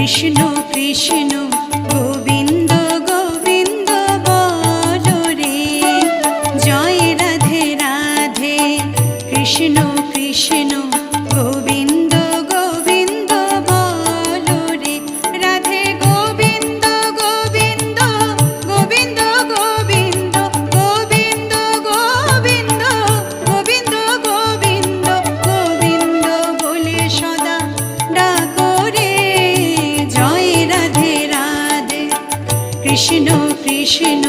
কৃষ্ণ কৃষ্ণ গোবিন্দ গোবিন্দ বলো রে, জয় রাধে রাধে। কৃষ্ণ কৃষ্ণ গোবিন্দ গোবিন্দ বলো রে, রাধে গোবিন্দ গোবিন্দ গোবিন্দ গোবিন্দ গোবিন্দ গোবিন্দ গোবিন্দ গোবিন্দ গোবিন্দ বলে সদা ডাকো রে, জয় রাধে রাধে। কৃষ্ণ কৃষ্ণ